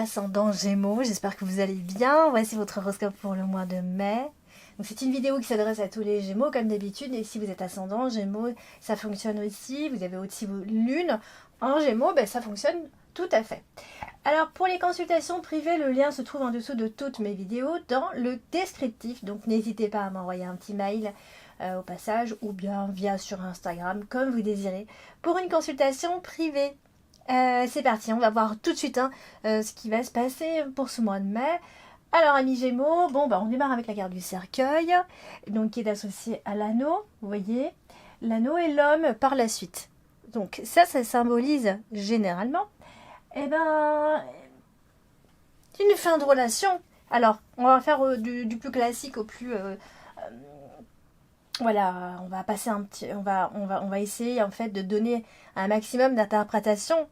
ascendant Gémeaux, j'espère que vous allez bien. Voici votre horoscope pour le mois de mai. Donc c'est une vidéo qui s'adresse à tous les Gémeaux comme d'habitude, et si vous êtes ascendant Gémeaux, ça fonctionne aussi. Vous avez aussi vos lunes en Gémeaux, ça fonctionne tout à fait. Alors pour les consultations privées, le lien se trouve en dessous de toutes mes vidéos dans le descriptif, donc n'hésitez pas à m'envoyer un petit mail au passage, ou bien via sur Instagram, comme vous désirez, pour une consultation privée. C'est parti, on va voir tout de suite ce qui va se passer pour ce mois de mai. Alors amis Gémeaux, on démarre avec la carte du cercueil, donc qui est associée à l'anneau, vous voyez, l'anneau et l'homme par la suite. Donc ça symbolise généralement, une fin de relation. Alors, on va faire du plus classique au plus... voilà, on va passer on va essayer en fait de donner un maximum d'interprétation.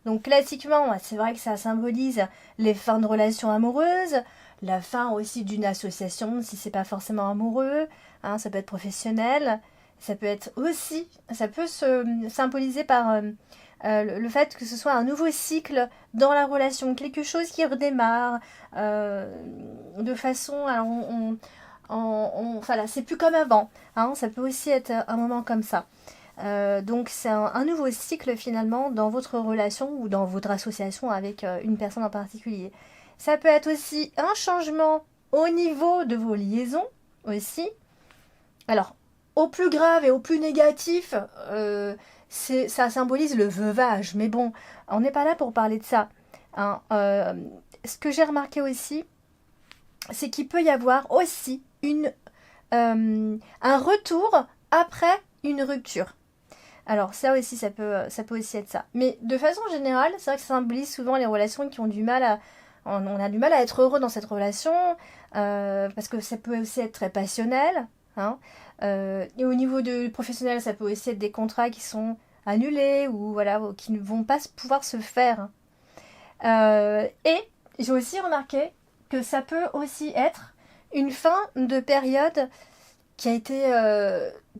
Donc classiquement, c'est vrai que ça symbolise les fins de relations amoureuses, la fin aussi d'une association si c'est pas forcément amoureux, ça peut être professionnel, ça peut être aussi, ça peut se symboliser par le fait que ce soit un nouveau cycle dans la relation, quelque chose qui redémarre de façon, alors voilà, c'est plus comme avant, ça peut aussi être un moment comme ça. Donc c'est un nouveau cycle finalement dans votre relation ou dans votre association avec une personne en particulier. Ça peut être aussi un changement au niveau de vos liaisons aussi. Alors, au plus grave et au plus négatif, ça symbolise le veuvage. Mais bon, on n'est pas là pour parler de ça. Ce que j'ai remarqué aussi, c'est qu'il peut y avoir aussi un retour après une rupture. Alors ça aussi, ça peut aussi être ça. Mais de façon générale, c'est vrai que ça symbolise souvent les relations qui ont du mal à... On a du mal à être heureux dans cette relation, parce que ça peut aussi être très passionnel. Et au niveau du professionnel, ça peut aussi être des contrats qui sont annulés ou voilà, qui ne vont pas pouvoir se faire. Et j'ai aussi remarqué que ça peut aussi être une fin de période qui a été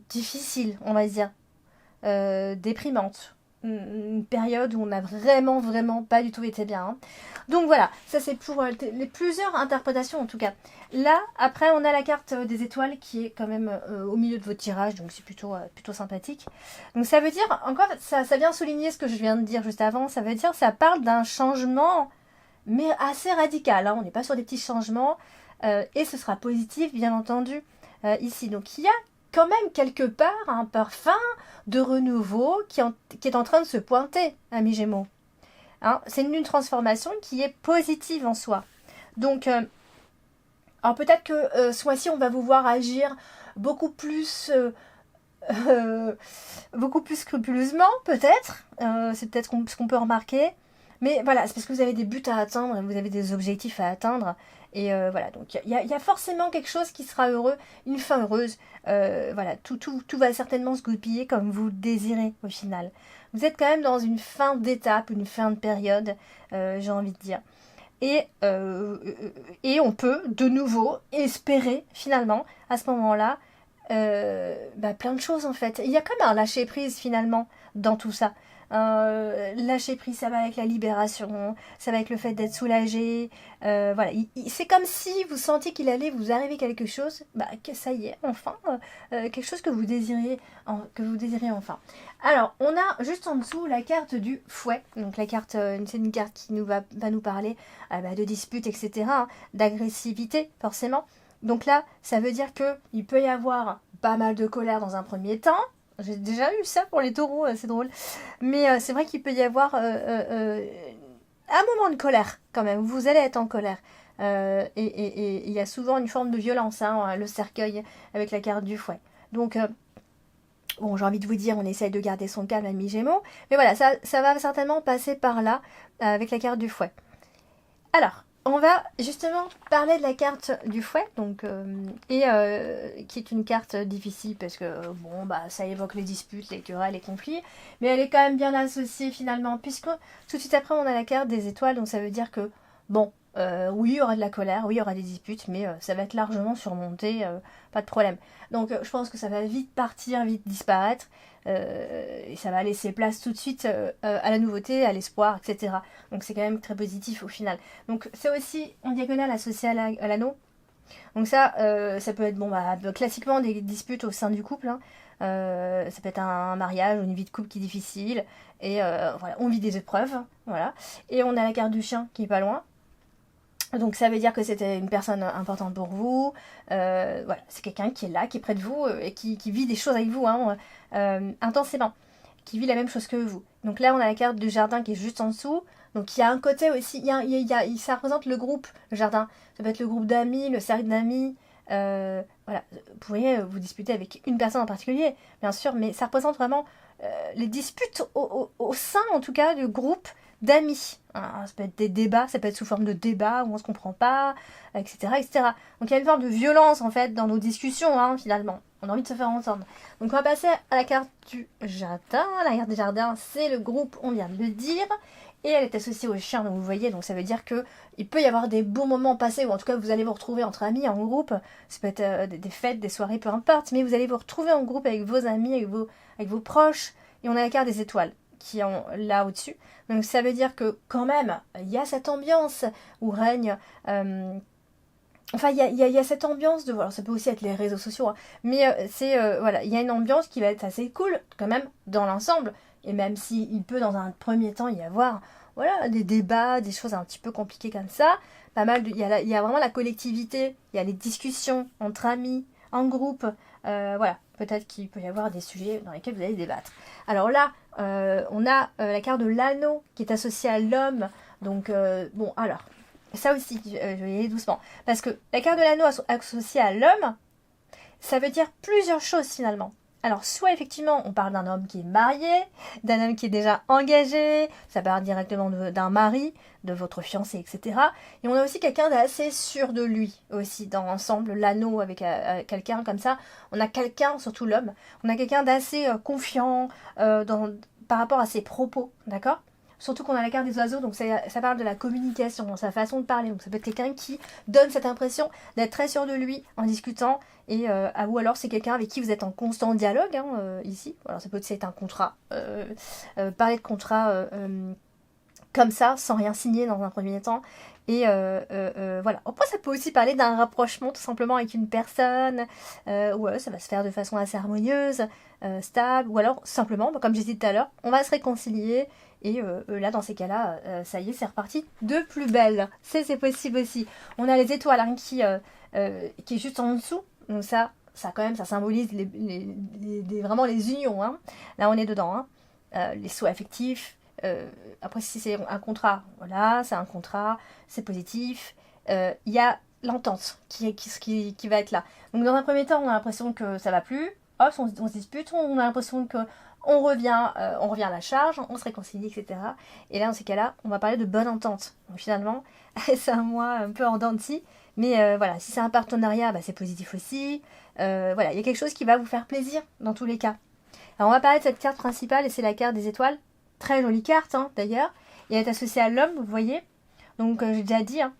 difficile, on va dire. Déprimante. Une période où on n'a vraiment pas du tout été bien. Donc voilà, ça c'est pour les plusieurs interprétations en tout cas. Là, après, on a la carte des étoiles qui est quand même au milieu de votre tirage, donc c'est plutôt sympathique. Donc ça veut dire, encore, ça vient souligner ce que je viens de dire juste avant, ça veut dire, ça parle d'un changement, mais assez radical. On n'est pas sur des petits changements, et ce sera positif, bien entendu, ici. Donc il y a quand même quelque part un parfum de renouveau qui est en train de se pointer, amis Gémeaux. C'est une transformation qui est positive en soi. Donc, alors peut-être que ce mois-ci, on va vous voir agir beaucoup plus scrupuleusement, peut-être. C'est peut-être ce qu'on peut remarquer. Mais voilà, c'est parce que vous avez des buts à atteindre, vous avez des objectifs à atteindre. Et voilà, donc il y a forcément quelque chose qui sera heureux, une fin heureuse. Voilà, tout va certainement se goupiller comme vous le désirez au final. Vous êtes quand même dans une fin d'étape, une fin de période, j'ai envie de dire. Et on peut de nouveau espérer finalement à ce moment-là plein de choses en fait. Il y a quand même un lâcher prise finalement dans tout ça. Lâcher prise, ça va avec la libération, ça va avec le fait d'être soulagé. Voilà, c'est comme si vous sentiez qu'il allait vous arriver quelque chose. Que ça y est, enfin, quelque chose que vous désirez enfin. Alors, on a juste en dessous la carte du fouet. Donc la carte, c'est une carte qui va nous parler de disputes, etc., d'agressivité forcément. Donc là, ça veut dire que il peut y avoir pas mal de colère dans un premier temps. J'ai déjà eu ça pour les taureaux, c'est drôle. Mais c'est vrai qu'il peut y avoir un moment de colère quand même. Vous allez être en colère. Et il y a souvent une forme de violence, le cercueil avec la carte du fouet. Donc, j'ai envie de vous dire, on essaye de garder son calme, ami Gémeaux. Mais voilà, ça va certainement passer par là avec la carte du fouet. Alors, on va justement parler de la carte du fouet, donc, qui est une carte difficile parce que ça évoque les disputes, les querelles, les conflits, mais elle est quand même bien associée finalement, puisque tout de suite après on a la carte des étoiles, donc ça veut dire que Oui, il y aura de la colère, oui, il y aura des disputes, mais ça va être largement surmonté, pas de problème. Donc je pense que ça va vite partir, vite disparaître, et ça va laisser place tout de suite à la nouveauté, à l'espoir, etc. Donc c'est quand même très positif au final. Donc c'est aussi en diagonale associé à l'anneau. Donc ça peut être classiquement des disputes au sein du couple. Hein. Ça peut être un mariage ou une vie de couple qui est difficile. Et voilà, on vit des épreuves. Voilà. Et on a la carte du chien qui est pas loin. Donc ça veut dire que c'était une personne importante pour vous. Voilà, c'est quelqu'un qui est là, qui est près de vous et qui vit des choses avec vous hein, intensément, qui vit la même chose que vous. Donc là, on a la carte du jardin qui est juste en dessous. Donc il y a un côté aussi, ça représente le groupe, le jardin. Ça peut être le groupe d'amis, le cercle d'amis. Voilà, vous pourriez vous disputer avec une personne en particulier, bien sûr, mais ça représente vraiment les disputes au sein, en tout cas, du groupe d'amis. Alors, ça peut être des débats, ça peut être sous forme de débats où on se comprend pas, etc., etc. Donc il y a une forme de violence en fait dans nos discussions, hein, finalement. On a envie de se faire entendre. Donc on va passer à la carte du jardin. La carte du jardin, c'est le groupe, on vient de le dire. Et elle est associée au chien, donc vous voyez, donc ça veut dire que il peut y avoir des bons moments passés, ou en tout cas vous allez vous retrouver entre amis, en groupe. Ça peut être des fêtes, des soirées, peu importe, mais vous allez vous retrouver en groupe avec vos amis, avec vos proches. Et on a la carte des étoiles qui est là au-dessus. Donc ça veut dire que quand même, il y a cette ambiance où règne... enfin, il y a cette ambiance de... Alors ça peut aussi être les réseaux sociaux, hein, mais voilà, il y a une ambiance qui va être assez cool quand même dans l'ensemble. Et même s'il peut dans un premier temps y avoir voilà, des débats, des choses un petit peu compliquées comme ça, pas mal il y a vraiment la collectivité, il y a les discussions entre amis, en groupe, voilà, peut-être qu'il peut y avoir des sujets dans lesquels vous allez débattre. Alors là, on a la carte de l'anneau qui est associée à l'homme. Donc, bon, alors, ça aussi, je vais y aller doucement. Parce que la carte de l'anneau associée à l'homme, ça veut dire plusieurs choses finalement. Alors, soit effectivement, on parle d'un homme qui est marié, d'un homme qui est déjà engagé, ça parle directement d'un mari, de votre fiancé, etc. Et on a aussi quelqu'un d'assez sûr de lui, aussi, dans l'ensemble, l'anneau avec quelqu'un comme ça. On a quelqu'un, surtout l'homme, on a quelqu'un d'assez confiant par rapport à ses propos, d'accord? Surtout qu'on a la carte des oiseaux, donc ça parle de la communication, dans sa façon de parler. Donc ça peut être quelqu'un qui donne cette impression d'être très sûr de lui en discutant. Ou alors c'est quelqu'un avec qui vous êtes en constant dialogue, hein, ici. Alors ça peut être un contrat. Parler de contrat comme ça, sans rien signer dans un premier temps. Voilà. Après, ça peut aussi parler d'un rapprochement tout simplement avec une personne. Ouais, ça va se faire de façon assez harmonieuse, stable. Ou alors, simplement, comme j'ai dit tout à l'heure, on va se réconcilier. Et là, dans ces cas-là, ça y est, c'est reparti de plus belle. C'est possible aussi. On a les étoiles hein, qui est juste en dessous. Donc ça quand même, ça symbolise vraiment les unions. Hein. Là, on est dedans. Hein. Les souhaits affectifs. Après, si c'est un contrat, voilà, c'est un contrat, c'est positif. Il y a l'entente qui va être là. Donc, dans un premier temps, on a l'impression que ça va plus. Hop, on se dispute. On a l'impression que on revient à la charge, on se réconcilie, etc. Et là, dans ces cas-là, on va parler de bonne entente. Donc, finalement, c'est un mois un peu en dents de scie. Mais voilà, si c'est un partenariat, c'est positif aussi. Voilà, il y a quelque chose qui va vous faire plaisir dans tous les cas. Alors, on va parler de cette carte principale et c'est la carte des étoiles. Très jolie carte hein, d'ailleurs. Et elle est associée à l'homme, vous voyez. Donc j'ai déjà dit, hein,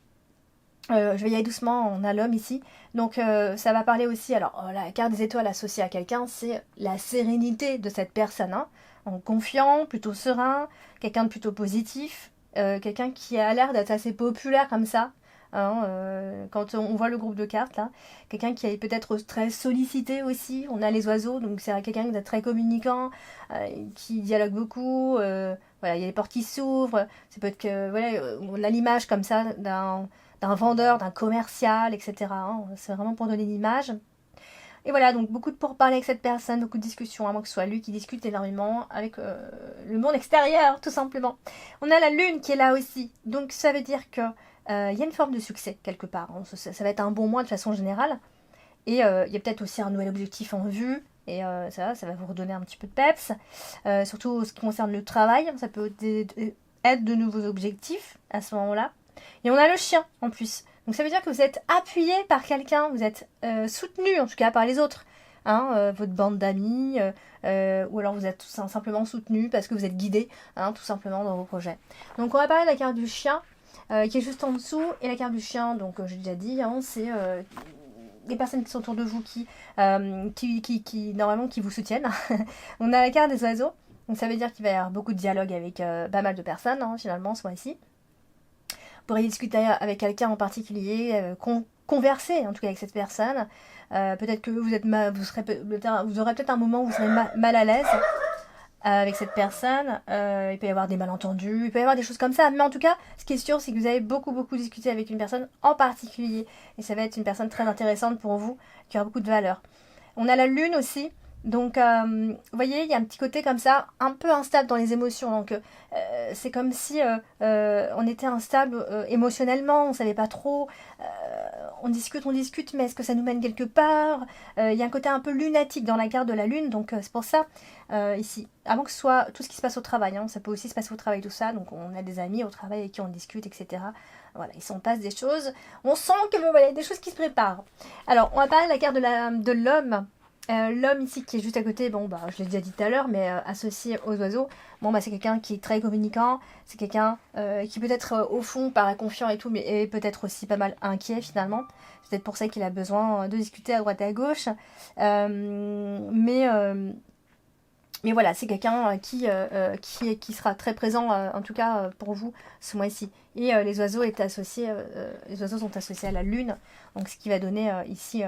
je vais y aller doucement, on a l'homme ici. Donc ça va parler aussi, alors la carte des étoiles associée à quelqu'un, c'est la sérénité de cette personne. Hein, en confiant, plutôt serein, quelqu'un de plutôt positif, quelqu'un qui a l'air d'être assez populaire comme ça. Hein, quand on voit le groupe de cartes là, quelqu'un qui est peut-être très sollicité aussi. On a les oiseaux, donc c'est quelqu'un d'être très communicant, qui dialogue beaucoup. Voilà, il y a les portes qui s'ouvrent. Ça peut être que voilà, on a l'image comme ça d'un vendeur, d'un commercial, etc. Hein, c'est vraiment pour donner l'image. Et voilà, donc beaucoup de pourparlers avec cette personne, beaucoup de discussions, à moins que ce soit lui qui discute énormément avec le monde extérieur, tout simplement. On a la lune qui est là aussi, donc ça veut dire que il y a une forme de succès quelque part. Hein. Ça va être un bon mois de façon générale. Et il y a peut-être aussi un nouvel objectif en vue. Et ça va vous redonner un petit peu de peps. Surtout ce qui concerne le travail. Ça peut être de nouveaux objectifs à ce moment-là. Et on a le chien en plus. Donc ça veut dire que vous êtes appuyé par quelqu'un. Vous êtes soutenu en tout cas par les autres. Hein, votre bande d'amis. Ou alors vous êtes tout simplement soutenu parce que vous êtes guidé. Hein, tout simplement dans vos projets. Donc on va parler de la carte du chien. qui est juste en dessous, et la carte du chien, donc j'ai déjà dit, hein, c'est les personnes qui sont autour de vous normalement qui vous soutiennent. On a la carte des oiseaux, donc ça veut dire qu'il va y avoir beaucoup de dialogue avec pas mal de personnes, hein, finalement, ce mois-ci. Vous pourrez discuter avec quelqu'un en particulier, converser en tout cas avec cette personne. Peut-être que vous aurez peut-être un moment où vous serez mal à l'aise avec cette personne. Il peut y avoir des malentendus, il peut y avoir des choses comme ça. Mais en tout cas, ce qui est sûr, c'est que vous avez beaucoup discuté avec une personne en particulier. Et ça va être une personne très intéressante pour vous, qui aura beaucoup de valeur. On a la lune aussi. Donc, vous voyez, il y a un petit côté comme ça, un peu instable dans les émotions. Donc, c'est comme si on était instable émotionnellement, on ne savait pas trop. On discute, mais est-ce que ça nous mène quelque part? Il y a un côté un peu lunatique dans la carte de la lune, donc c'est pour ça, ici. Avant que ce soit tout ce qui se passe au travail, hein, ça peut aussi se passer au travail, tout ça. Donc, on a des amis au travail avec qui on discute, etc. Voilà, il s'en passe des choses. On sent que voilà, il y a des choses qui se préparent. Alors, on va parler de la carte de l'homme. L'homme ici qui est juste à côté, bon bah je l'ai déjà dit tout à l'heure, mais associé aux oiseaux, bon bah c'est quelqu'un qui est très communicant, c'est quelqu'un qui peut-être au fond paraît confiant et tout, mais est peut-être aussi pas mal inquiet finalement. C'est peut-être pour ça qu'il a besoin de discuter à droite et à gauche. Mais voilà, c'est quelqu'un qui sera très présent, en tout cas pour vous ce mois-ci. Et les oiseaux sont associés à la lune, donc ce qui va donner ici...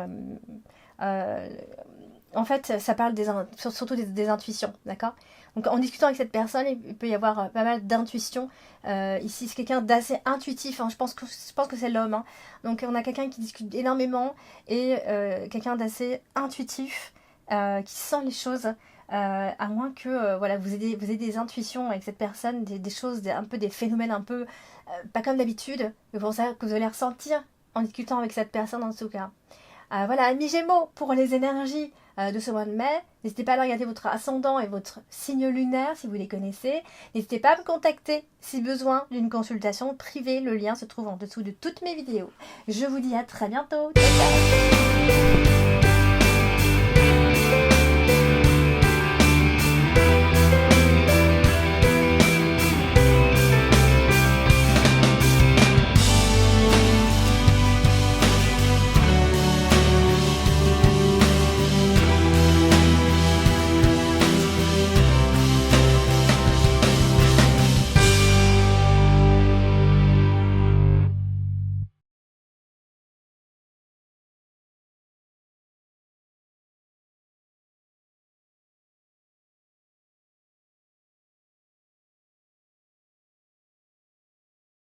en fait, ça parle surtout des intuitions, d'accord? Donc, en discutant avec cette personne, il peut y avoir pas mal d'intuitions. Ici, c'est quelqu'un d'assez intuitif, hein. Je pense que c'est l'homme, hein. Donc, on a quelqu'un qui discute énormément et quelqu'un d'assez intuitif, qui sent les choses, à moins que voilà, vous ayez des intuitions avec cette personne, des choses, un peu des phénomènes un peu pas comme d'habitude, mais pour ça que vous allez ressentir en discutant avec cette personne en tout cas. Voilà, amis Gémeaux, pour les énergies de ce mois de mai, n'hésitez pas à aller regarder votre ascendant et votre signe lunaire si vous les connaissez. N'hésitez pas à me contacter si besoin d'une consultation privée. Le lien se trouve en dessous de toutes mes vidéos. Je vous dis à très bientôt. Ciao, ciao.